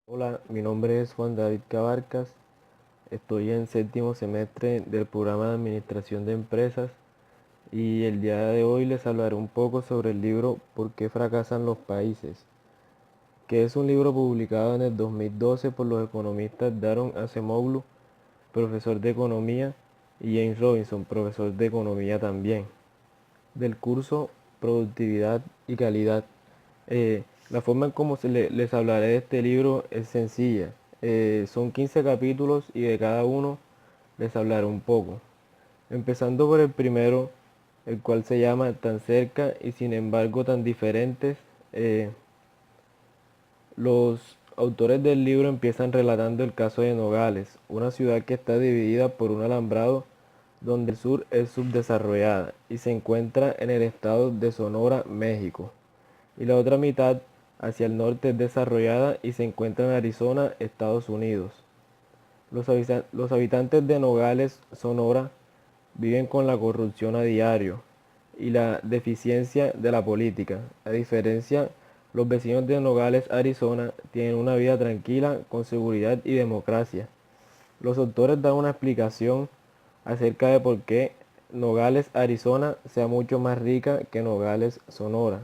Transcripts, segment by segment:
Hola, mi nombre es Juan David Cabarcas, estoy en séptimo semestre del programa de Administración de Empresas y el día de hoy les hablaré un poco sobre el libro ¿Por qué fracasan los países?, que es un libro publicado en el 2012 por los economistas Daron Acemoglu, profesor de Economía, y James Robinson, profesor de Economía también, del curso Productividad y Calidad. La forma en cómo les hablaré de este libro es sencilla. Son 15 capítulos y de cada uno les hablaré un poco. Empezando por el primero, el cual se llama Tan cerca y sin embargo tan diferentes. Los autores del libro empiezan relatando el caso de Nogales, una ciudad que está dividida por un alambrado donde el sur es subdesarrollada y se encuentra en el estado de Sonora, México, y la otra mitad hacia el norte es desarrollada y se encuentra en Arizona, Estados Unidos. Los habitantes de Nogales, Sonora, viven con la corrupción a diario y la deficiencia de la política. A diferencia, los vecinos de Nogales, Arizona, tienen una vida tranquila, con seguridad y democracia. Los autores dan una explicación acerca de por qué Nogales, Arizona, sea mucho más rica que Nogales, Sonora.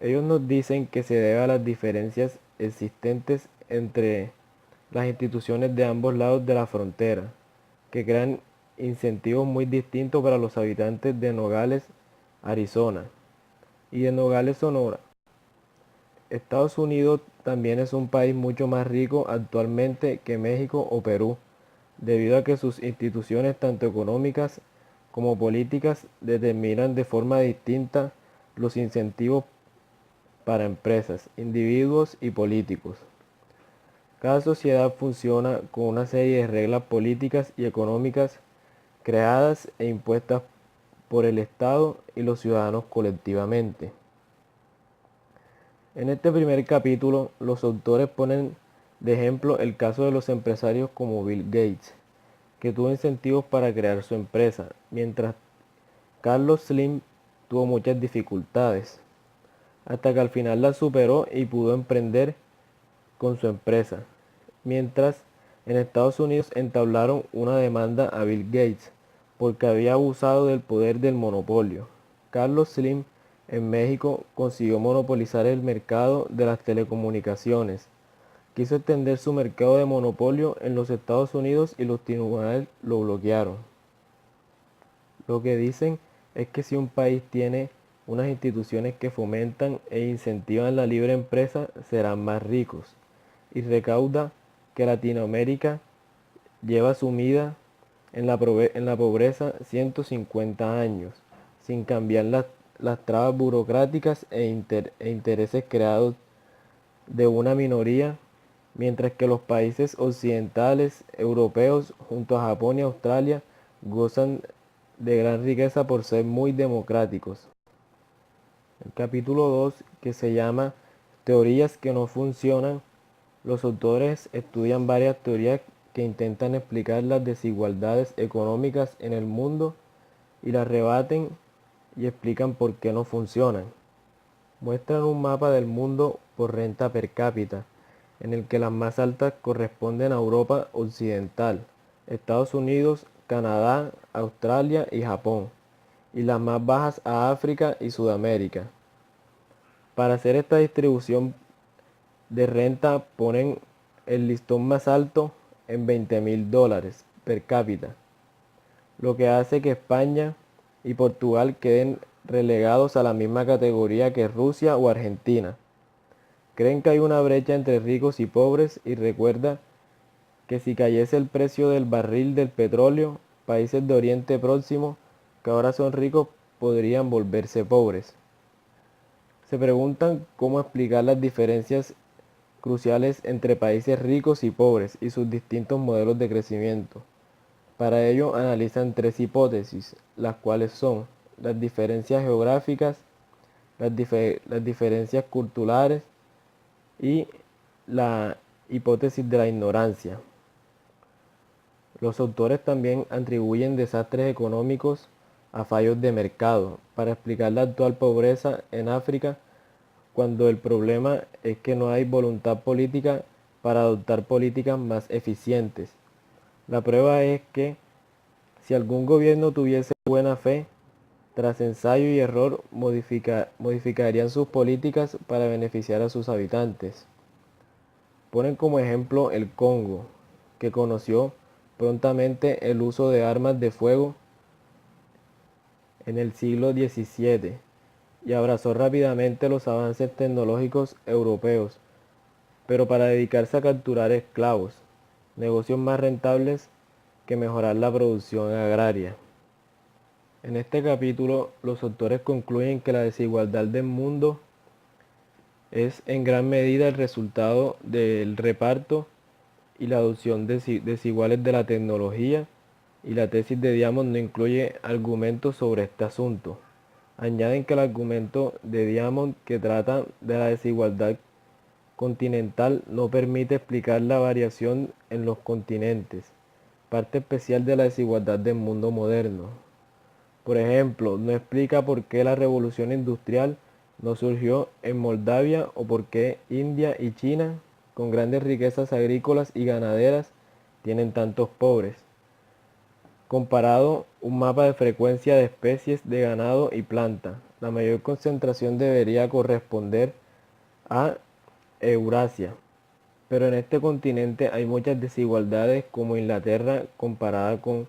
Ellos nos dicen que se debe a las diferencias existentes entre las instituciones de ambos lados de la frontera, que crean incentivos muy distintos para los habitantes de Nogales, Arizona, y de Nogales, Sonora. Estados Unidos también es un país mucho más rico actualmente que México o Perú, debido a que sus instituciones, tanto económicas como políticas, determinan de forma distinta los incentivos para empresas, individuos y políticos. Cada sociedad funciona con una serie de reglas políticas y económicas creadas e impuestas por el Estado y los ciudadanos colectivamente. En este primer capítulo, los autores ponen de ejemplo el caso de los empresarios como Bill Gates, que tuvo incentivos para crear su empresa, mientras Carlos Slim tuvo muchas dificultades, hasta que al final la superó y pudo emprender con su empresa, mientras en Estados Unidos entablaron una demanda a Bill Gates porque había abusado del poder del monopolio. Carlos Slim en México consiguió monopolizar el mercado de las telecomunicaciones. Quiso extender su mercado de monopolio en los Estados Unidos y los tribunales lo bloquearon. Lo que dicen es que si un país tiene unas instituciones que fomentan e incentivan la libre empresa, serán más ricos y recauda que Latinoamérica lleva sumida en la pobreza 150 años, sin cambiar las trabas burocráticas e intereses creados de una minoría, mientras que los países occidentales, europeos, junto a Japón y Australia, gozan de gran riqueza por ser muy democráticos. El capítulo 2, que se llama Teorías que no funcionan, los autores estudian varias teorías que intentan explicar las desigualdades económicas en el mundo y las rebaten y explican por qué no funcionan. Muestran un mapa del mundo por renta per cápita, en el que las más altas corresponden a Europa Occidental, Estados Unidos, Canadá, Australia y Japón, y las más bajas a África y Sudamérica. Para hacer esta distribución de renta ponen el listón más alto en $20.000 per cápita, lo que hace que España y Portugal queden relegados a la misma categoría que Rusia o Argentina. Creen que hay una brecha entre ricos y pobres y recuerda que si cayese el precio del barril del petróleo, países de Oriente Próximo que ahora son ricos podrían volverse pobres. Se preguntan cómo explicar las diferencias cruciales entre países ricos y pobres y sus distintos modelos de crecimiento. Para ello analizan tres hipótesis, las cuales son las diferencias geográficas, las diferencias culturales y la hipótesis de la ignorancia. Los autores también atribuyen desastres económicos a fallos de mercado. Para explicar la actual pobreza en África, cuando el problema es que no hay voluntad política para adoptar políticas más eficientes. La prueba es que si algún gobierno tuviese buena fe, tras ensayo y error modificarían sus políticas para beneficiar a sus habitantes. Ponen como ejemplo el Congo, que conoció prontamente el uso de armas de fuego en el siglo XVII y abrazó rápidamente los avances tecnológicos europeos, pero para dedicarse a capturar esclavos, negocios más rentables que mejorar la producción agraria. En este capítulo, los autores concluyen que la desigualdad del mundo es en gran medida el resultado del reparto y la adopción desiguales de la tecnología, y la tesis de Diamond no incluye argumentos sobre este asunto. Añaden que el argumento de Diamond, que trata de la desigualdad continental, no permite explicar la variación en los continentes, parte especial de la desigualdad del mundo moderno. Por ejemplo, no explica por qué la revolución industrial no surgió en Moldavia o por qué India y China, con grandes riquezas agrícolas y ganaderas, tienen tantos pobres. Comparado un mapa de frecuencia de especies de ganado y planta, la mayor concentración debería corresponder a Eurasia, pero en este continente hay muchas desigualdades, como Inglaterra comparada con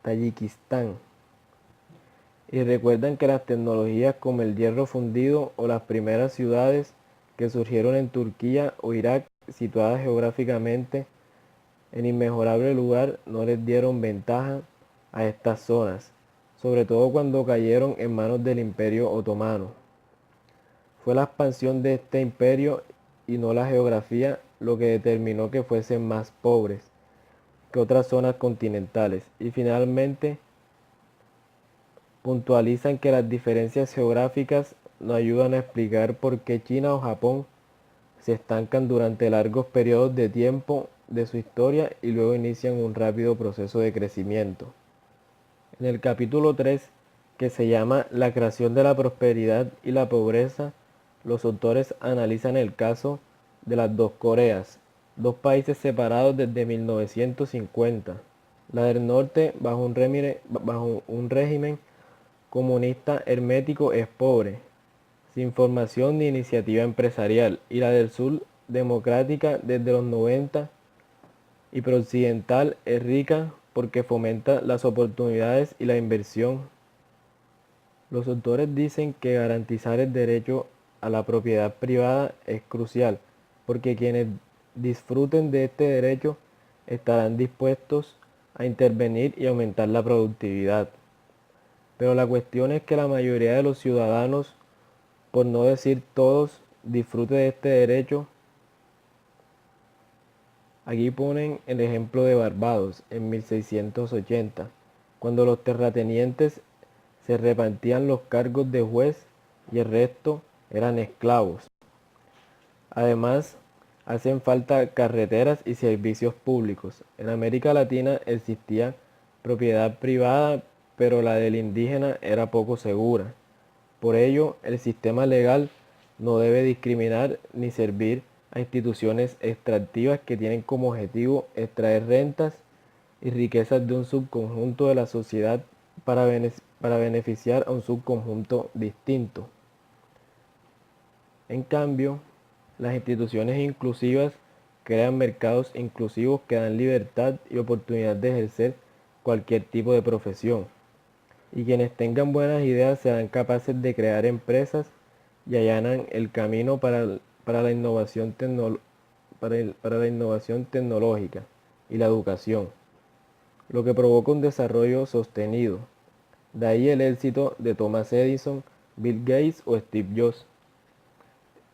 Tayikistán. Y recuerdan que las tecnologías como el hierro fundido o las primeras ciudades que surgieron en Turquía o Irak, situadas geográficamente en inmejorable lugar, no les dieron ventaja a estas zonas, sobre todo cuando cayeron en manos del Imperio Otomano. Fue la expansión de este imperio y no la geografía lo que determinó que fuesen más pobres que otras zonas continentales. Y finalmente puntualizan que las diferencias geográficas no ayudan a explicar por qué China o Japón se estancan durante largos periodos de tiempo de su historia y luego inician un rápido proceso de crecimiento. En el capítulo 3, que se llama La creación de la prosperidad y la pobreza, los autores analizan el caso de las dos Coreas, dos países separados desde 1950. La del norte, bajo un régimen comunista hermético, es pobre, sin formación ni iniciativa empresarial, y la del sur, democrática desde los 90 y prooccidental, es rica porque fomenta las oportunidades y la inversión. Los autores dicen que garantizar el derecho a la propiedad privada es crucial, porque quienes disfruten de este derecho estarán dispuestos a intervenir y aumentar la productividad. Pero la cuestión es que la mayoría de los ciudadanos, por no decir todos, disfruten de este derecho. Aquí ponen el ejemplo de Barbados en 1680, cuando los terratenientes se repartían los cargos de juez y el resto eran esclavos. Además, hacen falta carreteras y servicios públicos. En América Latina existía propiedad privada, pero la del indígena era poco segura. Por ello, el sistema legal no debe discriminar ni servir a instituciones extractivas que tienen como objetivo extraer rentas y riquezas de un subconjunto de la sociedad para beneficiar a un subconjunto distinto. En cambio, las instituciones inclusivas crean mercados inclusivos que dan libertad y oportunidad de ejercer cualquier tipo de profesión. Y quienes tengan buenas ideas serán capaces de crear empresas y allanan el camino para la innovación tecnológica y la educación, lo que provoca un desarrollo sostenido. De ahí el éxito de Thomas Edison, Bill Gates o Steve Jobs,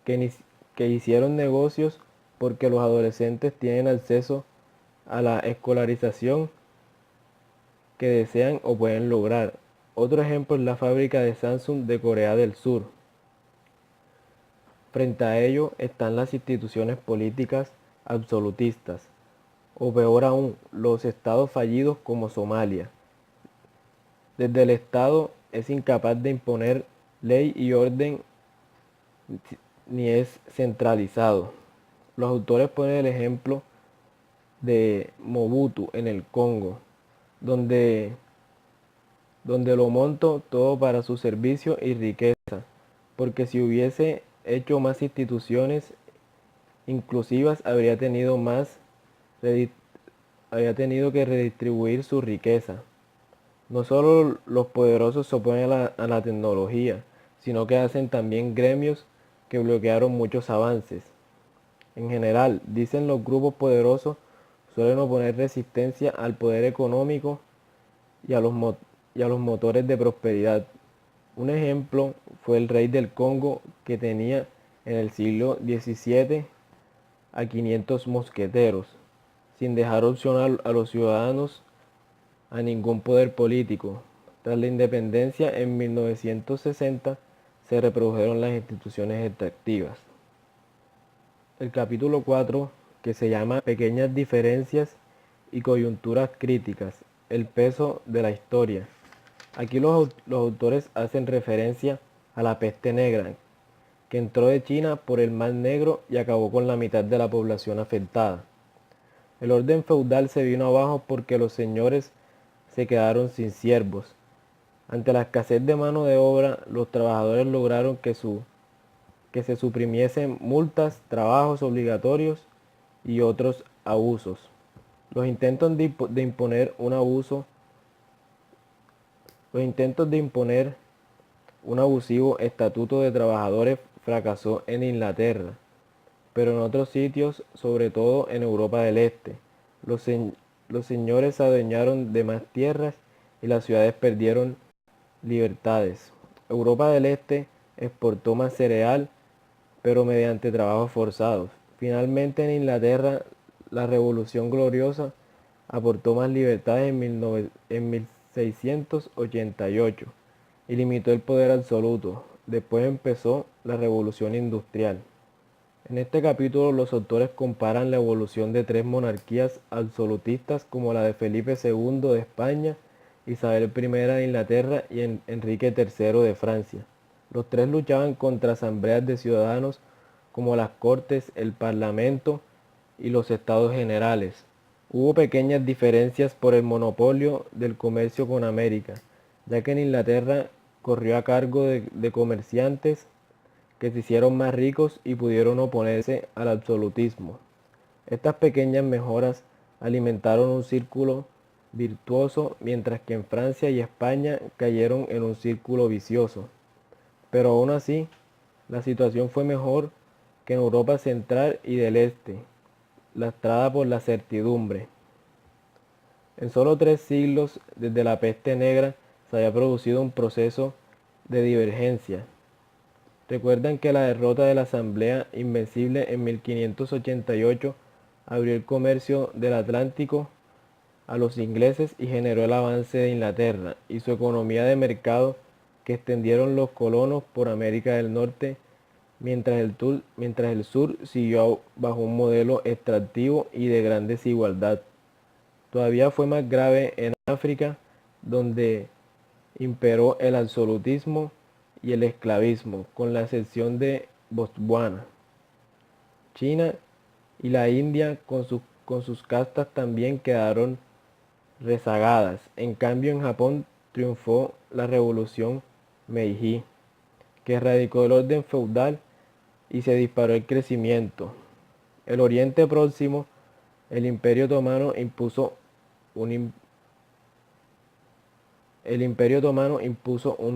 que hicieron negocios porque los adolescentes tienen acceso a la escolarización que desean o pueden lograr. Otro ejemplo es la fábrica de Samsung de Corea del Sur. Frente a ello están las instituciones políticas absolutistas, o peor aún, los estados fallidos como Somalia, Desde el Estado es incapaz de imponer ley y orden ni es centralizado. Los autores ponen el ejemplo de Mobutu en el Congo, donde, donde lo montó todo para su servicio y riqueza, porque si hubiese hecho más instituciones inclusivas habría tenido que redistribuir su riqueza. No solo los poderosos se oponen a la tecnología, sino que hacen también gremios que bloquearon muchos avances. En general, dicen los grupos poderosos suelen oponer resistencia al poder económico y y a los motores de prosperidad. Un ejemplo fue el rey del Congo que tenía en el siglo XVII a 500 mosqueteros, sin dejar opción a los ciudadanos a ningún poder político. Tras la independencia en 1960 se reprodujeron las instituciones extractivas. El capítulo 4, que se llama Pequeñas diferencias y coyunturas críticas, el peso de la historia. Aquí los autores hacen referencia a la peste negra, que entró de China por el Mar Negro y acabó con la mitad de la población afectada. El orden feudal se vino abajo porque los señores se quedaron sin siervos. Ante la escasez de mano de obra, los trabajadores lograron que se suprimiesen multas, trabajos obligatorios y otros abusos. Los intentos de imponer un abuso, los intentos de imponer un abusivo estatuto de trabajadores fracasó en Inglaterra, pero en otros sitios, sobre todo en Europa del Este, los señores se adueñaron de más tierras y las ciudades perdieron libertades. Europa del Este exportó más cereal, pero mediante trabajos forzados. Finalmente en Inglaterra, la Revolución Gloriosa aportó más libertades en 1688 y limitó el poder absoluto. Después empezó la Revolución Industrial. En este capítulo los autores comparan la evolución de tres monarquías absolutistas como la de Felipe II de España, Isabel I de Inglaterra y Enrique III de Francia. Los tres luchaban contra asambleas de ciudadanos como las Cortes, el Parlamento y los Estados Generales. Hubo pequeñas diferencias por el monopolio del comercio con América, ya que en Inglaterra corrió a cargo de comerciantes que se hicieron más ricos y pudieron oponerse al absolutismo. Estas pequeñas mejoras alimentaron un círculo virtuoso, mientras que en Francia y España cayeron en un círculo vicioso. Pero aún así, la situación fue mejor que en Europa Central y del Este, lastrada por la certidumbre. En solo 3 siglos, desde la peste negra, se había producido un proceso de divergencia. Recuerdan que la derrota de la Asamblea Invencible en 1588 abrió el comercio del Atlántico a los ingleses y generó el avance de Inglaterra y su economía de mercado que extendieron los colonos por América del Norte, mientras el sur siguió bajo un modelo extractivo y de gran desigualdad. Todavía fue más grave en África, donde imperó el absolutismo y el esclavismo, con la excepción de Botswana. China y la India con sus castas también quedaron rezagadas. En cambio, en Japón triunfó la revolución Meiji, que erradicó el orden feudal y se disparó el crecimiento. El Oriente Próximo, el Imperio Otomano impuso un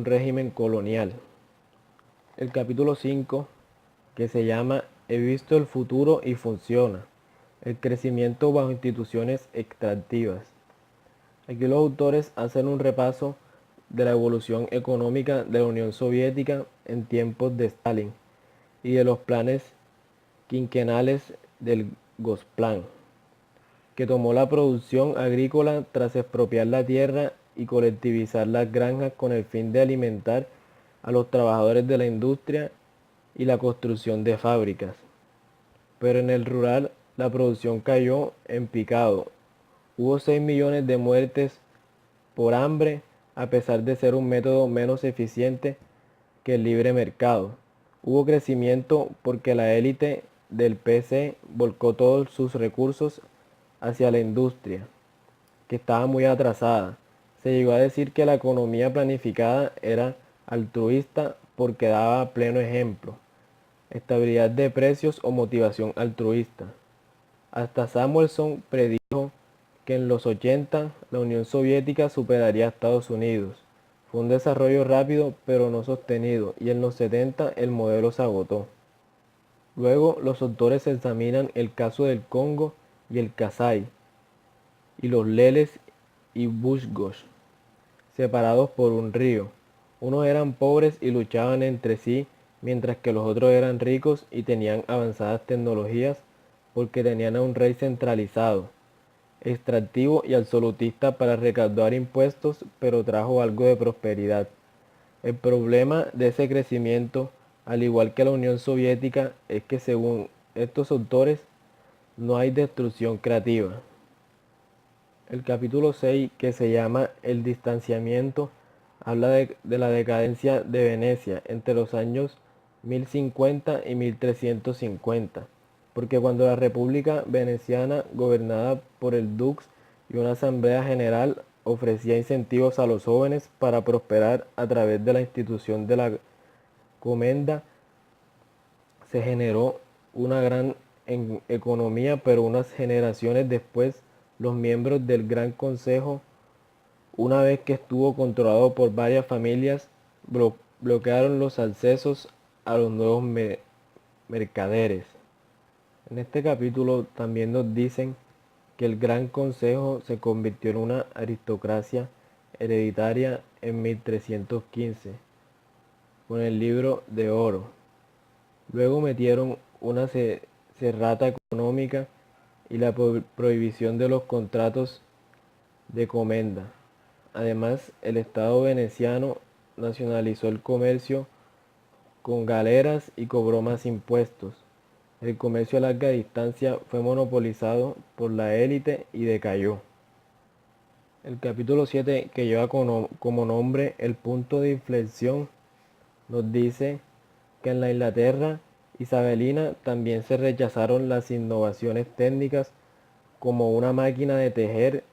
régimen colonial. El capítulo 5, que se llama He visto el futuro y funciona. El crecimiento bajo instituciones extractivas. Aquí los autores hacen un repaso de la evolución económica de la Unión Soviética en tiempos de Stalin y de los planes quinquenales del Gosplan, que tomó la producción agrícola tras expropiar la tierra y colectivizar las granjas con el fin de alimentar a los trabajadores de la industria y la construcción de fábricas. Pero en el rural la producción cayó en picado. Hubo 6 millones de muertes por hambre a pesar de ser un método menos eficiente que el libre mercado. Hubo crecimiento porque la élite del PC volcó todos sus recursos hacia la industria, que estaba muy atrasada. Se llegó a decir que la economía planificada era altruista porque daba pleno ejemplo, estabilidad de precios o motivación altruista. Hasta Samuelson predijo que en los 80 la Unión Soviética superaría a Estados Unidos. Fue un desarrollo rápido pero no sostenido, y en los 70 el modelo se agotó. Luego los autores examinan el caso del Congo y el Kasai, y los Leles y Bushgosh, separados por un río. Unos eran pobres y luchaban entre sí, mientras que los otros eran ricos y tenían avanzadas tecnologías porque tenían a un rey centralizado, extractivo y absolutista para recaudar impuestos, pero trajo algo de prosperidad. El problema de ese crecimiento, al igual que la Unión Soviética, es que según estos autores no hay destrucción creativa. El capítulo 6, que se llama El distanciamiento, habla de la decadencia de Venecia entre los años 1050 y 1350, porque cuando la República Veneciana, gobernada por el Dux y una asamblea general, ofrecía incentivos a los jóvenes para prosperar a través de la institución de la comenda, se generó una gran economía, pero unas generaciones después los miembros del Gran Consejo, una vez que estuvo controlado por varias familias, bloquearon los accesos a los nuevos mercaderes. En este capítulo también nos dicen que el Gran Consejo se convirtió en una aristocracia hereditaria en 1315 con el Libro de Oro. Luego metieron una cerrata económica y la prohibición de los contratos de comenda. Además, el Estado veneciano nacionalizó el comercio con galeras y cobró más impuestos. El comercio a larga distancia fue monopolizado por la élite y decayó. El capítulo 7, que lleva como nombre El punto de inflexión, nos dice que en la Inglaterra isabelina también se rechazaron las innovaciones técnicas como una máquina de tejer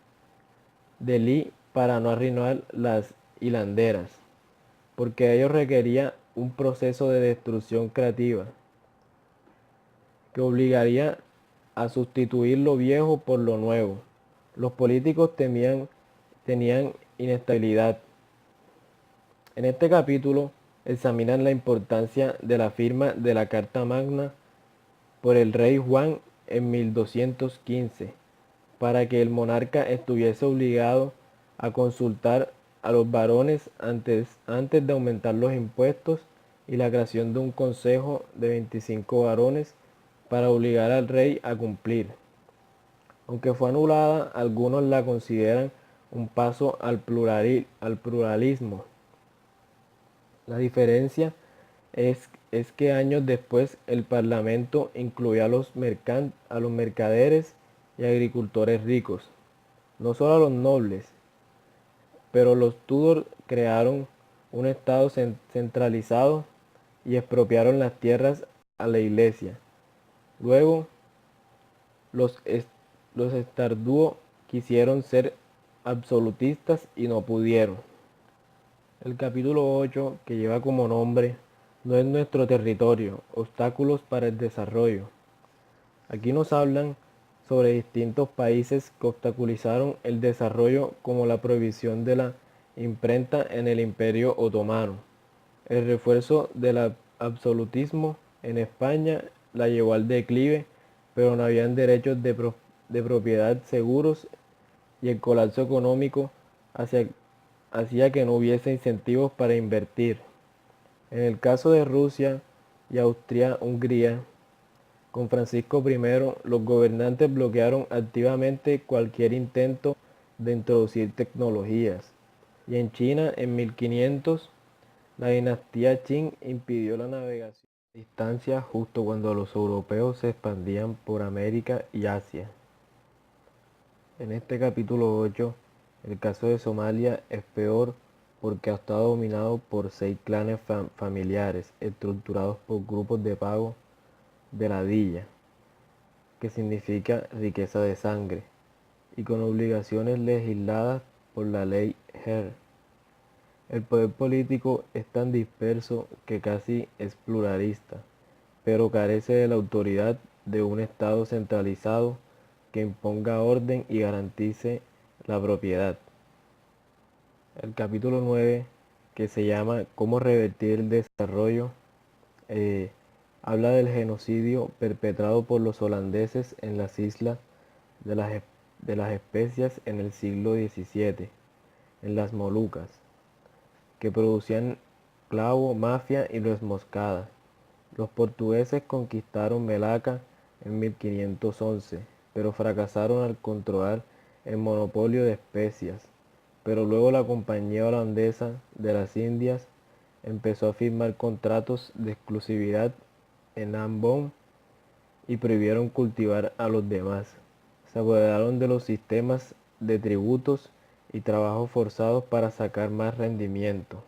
de Lee para no arruinar las hilanderas, porque ello requería un proceso de destrucción creativa que obligaría a sustituir lo viejo por lo nuevo. Los políticos tenían inestabilidad. En este capítulo examinan la importancia de la firma de la Carta Magna por el rey Juan en 1215, para que el monarca estuviese obligado a consultar a los varones antes de aumentar los impuestos, y la creación de un consejo de 25 varones para obligar al rey a cumplir. Aunque fue anulada, algunos la consideran un paso al pluralismo. La diferencia es que años después el Parlamento incluía a los mercaderes y agricultores ricos, no solo a los nobles, pero los Tudor crearon un estado centralizado y expropiaron las tierras a la iglesia. Luego, los, los Estardúo quisieron ser absolutistas y no pudieron. El capítulo 8, que lleva como nombre No es nuestro territorio, obstáculos para el desarrollo. Aquí nos hablan sobre distintos países que obstaculizaron el desarrollo, como la prohibición de la imprenta en el Imperio Otomano. El refuerzo del absolutismo en España la llevó al declive, pero no habían derechos de propiedad seguros, y el colapso económico hacía que no hubiese incentivos para invertir. En el caso de Rusia y Austria-Hungría, con Francisco I, los gobernantes bloquearon activamente cualquier intento de introducir tecnologías. Y en China, en 1500, la dinastía Qing impidió la navegación a distancia justo cuando los europeos se expandían por América y Asia. En este capítulo 8, el caso de Somalia es peor porque ha estado dominado por 6 clanes familiares estructurados por grupos de pago de la dilla, que significa riqueza de sangre, y con obligaciones legisladas por la ley Her. El poder político es tan disperso que casi es pluralista, pero carece de la autoridad de un Estado centralizado que imponga orden y garantice la propiedad. El capítulo 9, que se llama Cómo revertir el desarrollo, eh, habla del genocidio perpetrado por los holandeses en las islas de las Especias en el siglo XVII, en las Molucas, que producían clavo, mafia y nuez moscada. Los portugueses conquistaron Melaka en 1511, pero fracasaron al controlar el monopolio de especias. Pero luego la Compañía Holandesa de las Indias empezó a firmar contratos de exclusividad en Ambon y prohibieron cultivar a los demás. Se apoderaron de los sistemas de tributos y trabajos forzados para sacar más rendimiento.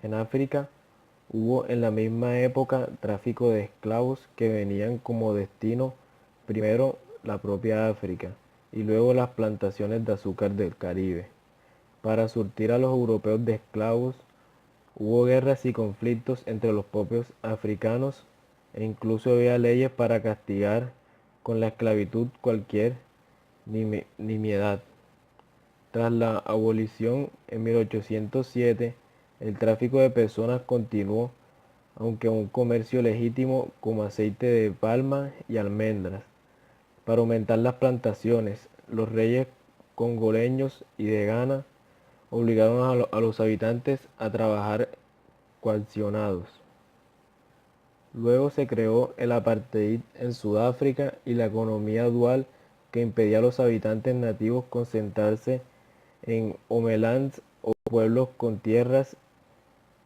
En África hubo en la misma época tráfico de esclavos que venían como destino primero la propia África y luego las plantaciones de azúcar del Caribe. Para surtir a los europeos de esclavos hubo guerras y conflictos entre los propios africanos e incluso había leyes para castigar con la esclavitud cualquier nimiedad. Tras la abolición en 1807, el tráfico de personas continuó, aunque un comercio legítimo como aceite de palma y almendras. Para aumentar las plantaciones, los reyes congoleños y de Ghana obligaron a los habitantes a trabajar coaccionados. Luego se creó el apartheid en Sudáfrica y la economía dual que impedía a los habitantes nativos concentrarse en homelands o pueblos con tierras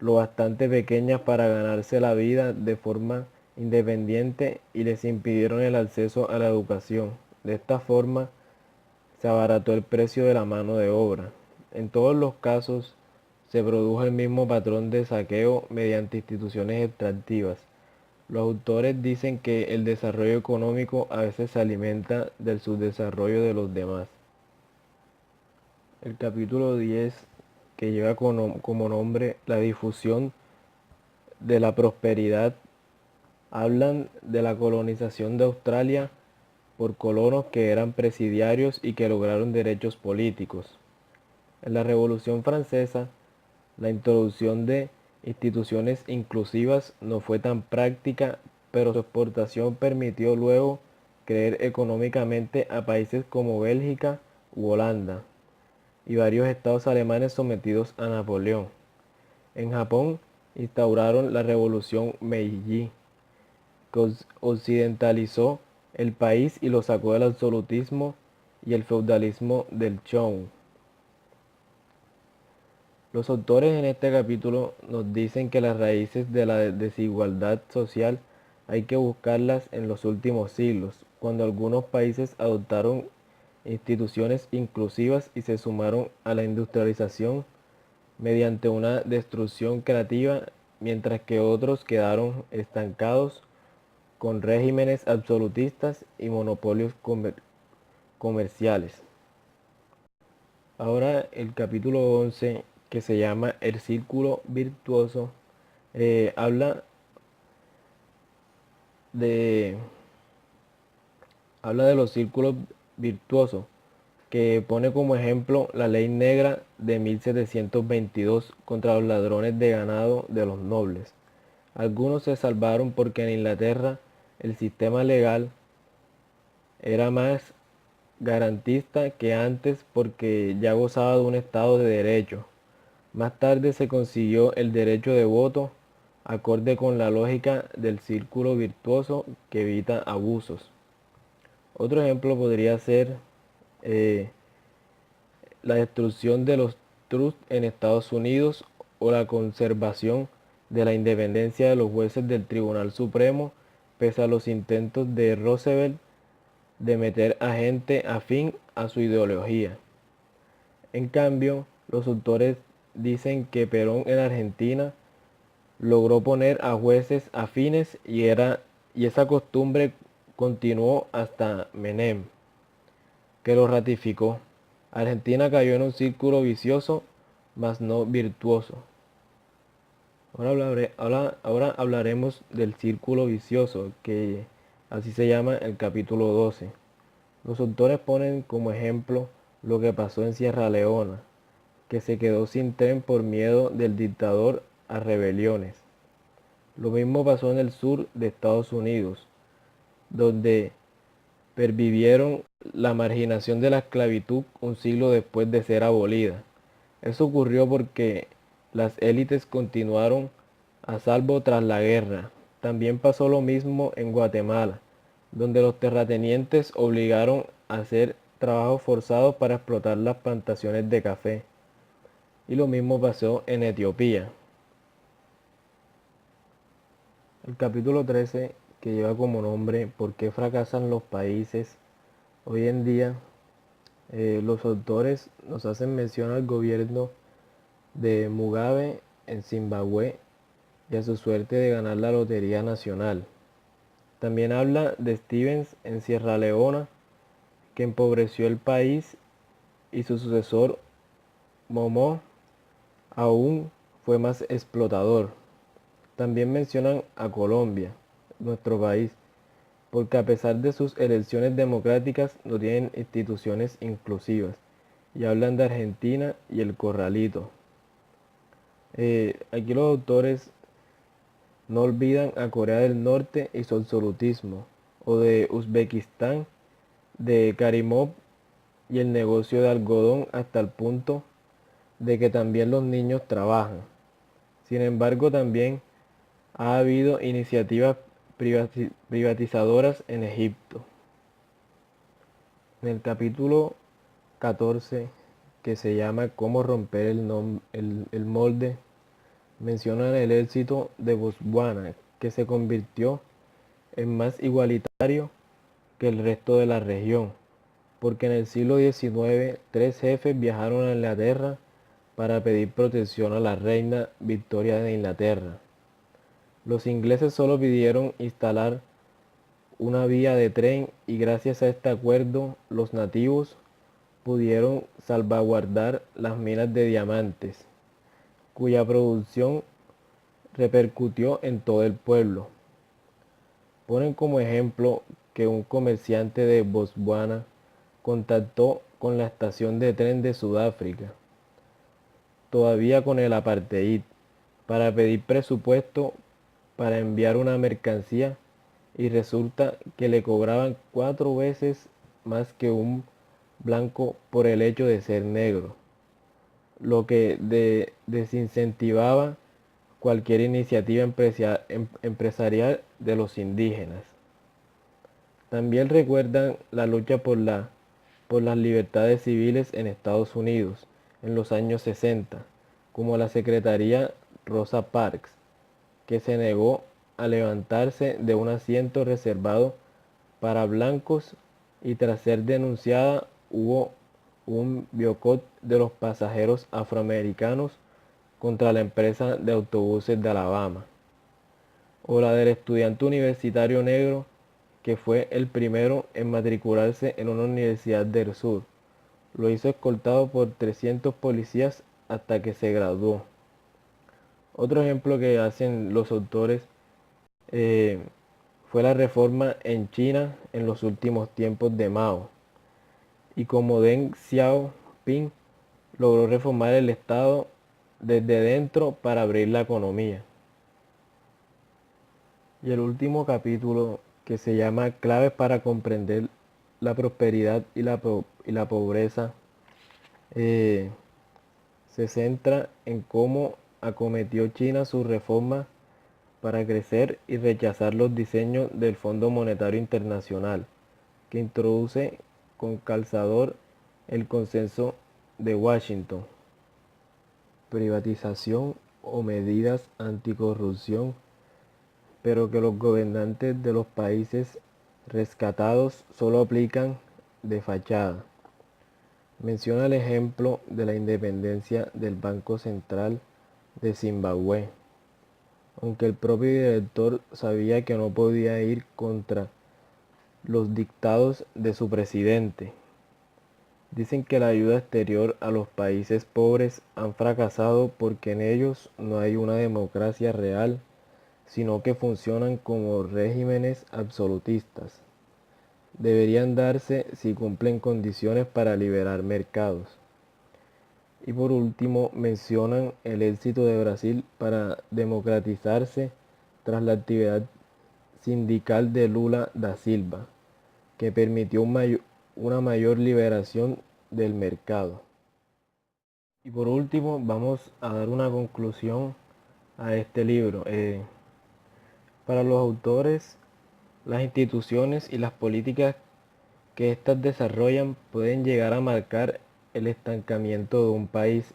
lo bastante pequeñas para ganarse la vida de forma independiente y les impidieron el acceso a la educación. De esta forma se abarató el precio de la mano de obra. En todos los casos se produjo el mismo patrón de saqueo mediante instituciones extractivas. Los autores dicen que el desarrollo económico a veces se alimenta del subdesarrollo de los demás. El capítulo 10, que lleva como nombre la difusión de la prosperidad, hablan de la colonización de Australia por colonos que eran presidiarios y que lograron derechos políticos. En la Revolución Francesa, la introducción de instituciones inclusivas no fue tan práctica, pero su exportación permitió luego creer económicamente a países como Bélgica u Holanda y varios estados alemanes sometidos a Napoleón. En Japón instauraron la Revolución Meiji, que occidentalizó el país y lo sacó del absolutismo y el feudalismo del Shogun. Los autores en este capítulo nos dicen que las raíces de la desigualdad social hay que buscarlas en los últimos siglos, cuando algunos países adoptaron instituciones inclusivas y se sumaron a la industrialización mediante una destrucción creativa, mientras que otros quedaron estancados con regímenes absolutistas y monopolios comerciales. Ahora el capítulo 11, que se llama El Círculo Virtuoso, habla de los círculos virtuosos, que pone como ejemplo la ley negra de 1722 contra los ladrones de ganado de los nobles. Algunos se salvaron porque en Inglaterra el sistema legal era más garantista que antes porque ya gozaba de un estado de derecho. Más tarde se consiguió el derecho de voto acorde con la lógica del círculo virtuoso que evita abusos. Otro ejemplo podría ser eh, la destrucción de los trusts en Estados Unidos o la conservación de la independencia de los jueces del Tribunal Supremo pese a los intentos de Roosevelt de meter a gente afín a su ideología. En cambio, Los autores dicen que Perón en Argentina logró poner a jueces afines y esa costumbre continuó hasta Menem, que lo ratificó. Argentina cayó en un círculo vicioso, mas no virtuoso. Ahora hablaremos del círculo vicioso, que así se llama el capítulo 12. Los autores ponen como ejemplo lo que pasó en Sierra Leona, que se quedó sin tren por miedo del dictador a rebeliones. Lo mismo pasó en el sur de Estados Unidos, donde pervivieron la marginación de la esclavitud un siglo después de ser abolida. Eso ocurrió porque las élites continuaron a salvo tras la guerra. También pasó lo mismo en Guatemala, donde los terratenientes obligaron a hacer trabajos forzados para explotar las plantaciones de café. Y lo mismo pasó en Etiopía. El capítulo 13, que lleva como nombre ¿Por qué fracasan los países hoy en día? Los autores nos hacen mención al gobierno de Mugabe en Zimbabue y a su suerte de ganar la Lotería Nacional. También habla de Stevens en Sierra Leona, que empobreció el país, y su sucesor Momo aún fue más explotador. También mencionan a Colombia, nuestro país, porque a pesar de sus elecciones democráticas no tienen instituciones inclusivas, y hablan de Argentina y el Corralito. Aquí los autores no olvidan a Corea del Norte y su absolutismo, o de Uzbekistán, de Karimov y el negocio de algodón hasta el punto de que también los niños trabajan. Sin embargo, también ha habido iniciativas privatizadoras en Egipto. En el capítulo 14, que se llama Cómo romper el molde, mencionan el éxito de Botswana, que se convirtió en más igualitario que el resto de la región, porque en el siglo XIX 3 jefes viajaron a Inglaterra para pedir protección a la reina Victoria de Inglaterra. Los ingleses solo pidieron instalar una vía de tren y gracias a este acuerdo los nativos pudieron salvaguardar las minas de diamantes, cuya producción repercutió en todo el pueblo. Ponen como ejemplo que un comerciante de Botswana contactó con la estación de tren de Sudáfrica, todavía con el apartheid, para pedir presupuesto para enviar una mercancía, y resulta que le cobraban 4 veces más que un blanco por el hecho de ser negro, lo que desincentivaba cualquier iniciativa empresarial de los indígenas. También recuerdan la lucha por las libertades civiles en Estados Unidos en los años 60, como la secretaria Rosa Parks, que se negó a levantarse de un asiento reservado para blancos, y tras ser denunciada hubo un boicot de los pasajeros afroamericanos contra la empresa de autobuses de Alabama. O la del estudiante universitario negro que fue el primero en matricularse en una universidad del sur. Lo hizo escoltado por 300 policías hasta que se graduó. Otro ejemplo que hacen los autores eh, fue la reforma en China en los últimos tiempos de Mao, y como Deng Xiaoping logró reformar el Estado desde dentro para abrir la economía. Y el último capítulo, que se llama Claves para comprender la prosperidad y la pobreza, eh, se centra en cómo acometió China sus reformas para crecer y rechazar los diseños del Fondo Monetario Internacional, que introduce con calzador el consenso de Washington, privatización o medidas anticorrupción, pero que los gobernantes de los países rescatados solo aplican de fachada. Menciona el ejemplo de la independencia del Banco Central de Zimbabue, aunque el propio director sabía que no podía ir contra los dictados de su presidente. Dicen que la ayuda exterior a los países pobres han fracasado porque en ellos no hay una democracia real, sino que funcionan como regímenes absolutistas. Deberían darse si cumplen condiciones para liberar mercados. Y por último, mencionan el éxito de Brasil para democratizarse tras la actividad sindical de Lula da Silva, que permitió una mayor liberación del mercado. Y por último, vamos a dar una conclusión a este libro. Para los autores, las instituciones y las políticas que éstas desarrollan pueden llegar a marcar el estancamiento de un país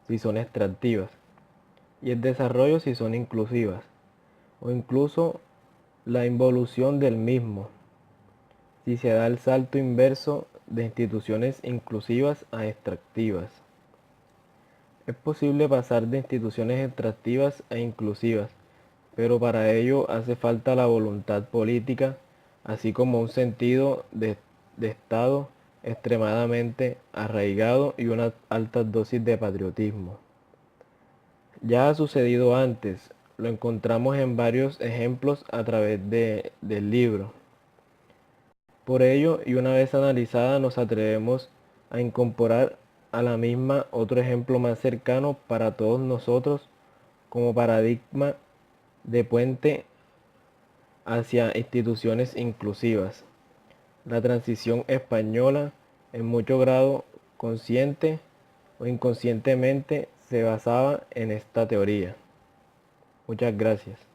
si son extractivas y el desarrollo si son inclusivas, o incluso la involución del mismo si se da el salto inverso de instituciones inclusivas a extractivas. Es posible pasar de instituciones extractivas a inclusivas, pero para ello hace falta la voluntad política, así como un sentido de Estado extremadamente arraigado y una alta dosis de patriotismo. Ya ha sucedido antes, lo encontramos en varios ejemplos a través del libro. Por ello, y una vez analizada, nos atrevemos a incorporar a la misma otro ejemplo más cercano para todos nosotros como paradigma de puente hacia instituciones inclusivas. La transición española, en mucho grado consciente o inconscientemente, se basaba en esta teoría. Muchas gracias.